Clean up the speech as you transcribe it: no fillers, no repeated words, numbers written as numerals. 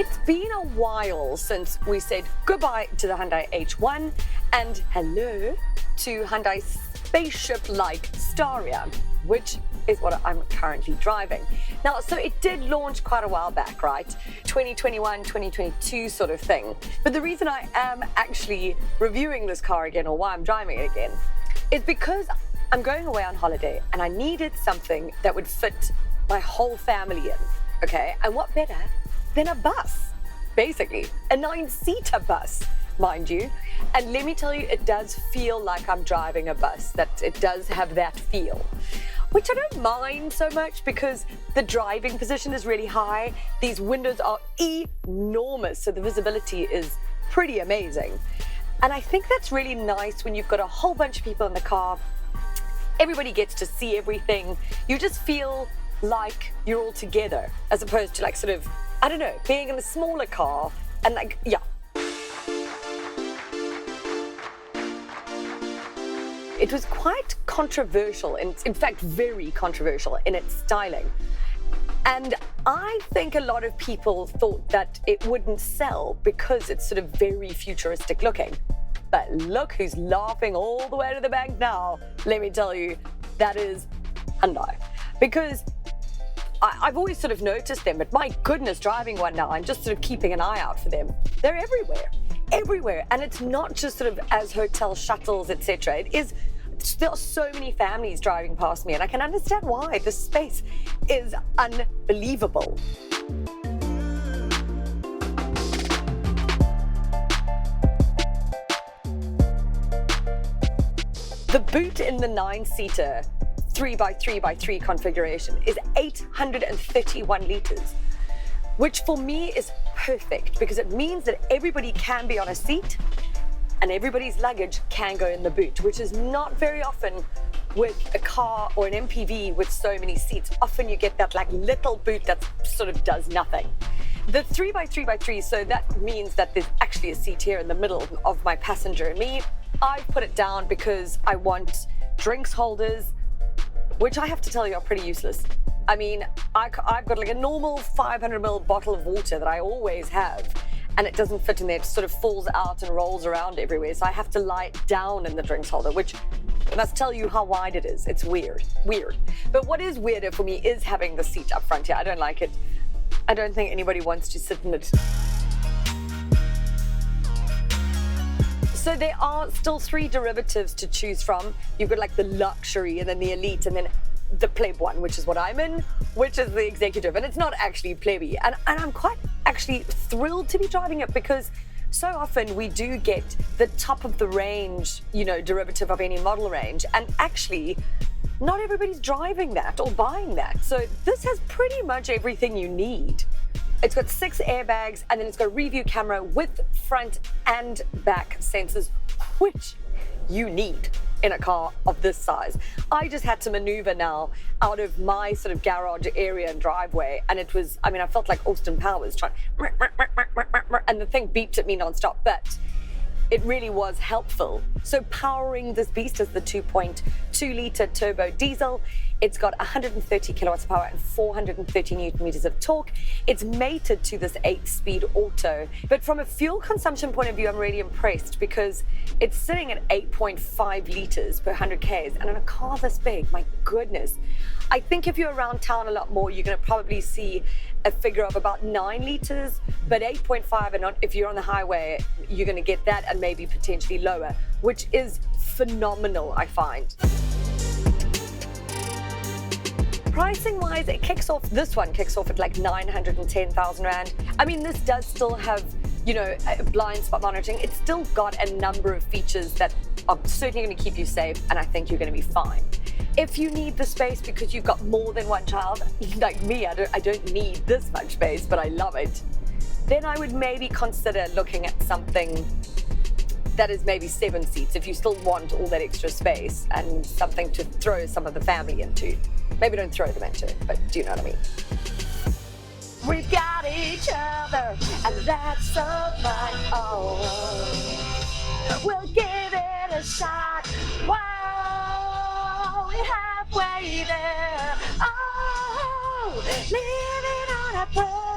It's been a while since we said goodbye to the Hyundai H1 and hello to Hyundai spaceship-like Staria, which is what I'm currently driving. Now, so it did launch quite a while back, right? 2021, 2022 sort of thing. But the reason I am actually reviewing this car again, or why I'm driving it again, is because I'm going away on holiday and I needed something that would fit my whole family in, okay? And what better than a bus, basically, a 9-seater bus, mind you. And let me tell you, it does feel like I'm driving a bus, that it does have that feel, which I don't mind so much because the driving position is really high. These windows are enormous, so the visibility is pretty amazing. And I think that's really nice when you've got a whole bunch of people in the car. Everybody gets to see everything. You just feel like you're all together, as opposed to like sort of, I don't know, being in a smaller car and like, yeah. It was quite controversial, and in fact, very controversial in its styling. And I think a lot of people thought that it wouldn't sell because it's sort of very futuristic looking. But look who's laughing all the way to the bank now. Let me tell you, that is Hyundai. Because I've always sort of noticed them, but my goodness, driving one now, I'm just sort of keeping an eye out for them. They're everywhere. And it's not just sort of as hotel shuttles, etc. It is, there are so many families driving past me, and I can understand why. The space is unbelievable. The boot in the 9-seater 3x3x3 configuration is 831 litres, which for me is perfect because it means that everybody can be on a seat and everybody's luggage can go in the boot, which is not very often with a car or an MPV with so many seats. Often you get that like little boot that sort of does nothing. The 3x3x3, so that means that there's actually a seat here in the middle of my passenger and me. I've put it down because I want drinks holders, which I have to tell you are pretty useless. I mean, I've got like a normal 500ml bottle of water that I always have, and it doesn't fit in there. It sort of falls out and rolls around everywhere. So I have to lie it down in the drinks holder, which I must tell you how wide it is. It's weird. But what is weirder for me is having the seat up front here. I don't like it. I don't think anybody wants to sit in it. So there are still 3 derivatives to choose from. You've got like the luxury and then the elite and then the pleb one, which is what I'm in, which is the executive. And it's not actually plebby. And I'm quite actually thrilled to be driving it because so often we do get the top of the range, you know, derivative of any model range. And actually, not everybody's driving that or buying that. So this has pretty much everything you need. It's got 6 airbags, and then it's got a review camera with front and back sensors, which you need in a car of this size. I just had to maneuver now out of my sort of garage area and driveway, and it was, I mean, I felt like Austin Powers trying, and the thing beeped at me nonstop, but it really was helpful. So powering this beast is the 2.2-litre turbo diesel. It's got 130 kilowatts of power and 430 newton meters of torque. It's mated to this 8-speed auto. But from a fuel consumption point of view, I'm really impressed because it's sitting at 8.5 litres per 100 Ks. And in a car this big, my goodness. I think if you're around town a lot more, you're going to probably see a figure of about 9 litres, but 8.5, and if you're on the highway, you're going to get that and maybe potentially lower, which is phenomenal, I find. Pricing wise, this one kicks off at like 910,000 Rand. I mean, this does still have, you know, blind spot monitoring. It's still got a number of features that are certainly going to keep you safe, and I think you're going to be fine. If you need the space because you've got more than one child, like me, I don't need this much space, but I love it, then I would maybe consider looking at something that is maybe 7 seats if you still want all that extra space and something to throw some of the family into. Maybe don't throw them into it, but do you know what I mean? We've got each other, and that's all my own. We'll give it a shot. Whoa, we're halfway there. Oh, living on a prayer.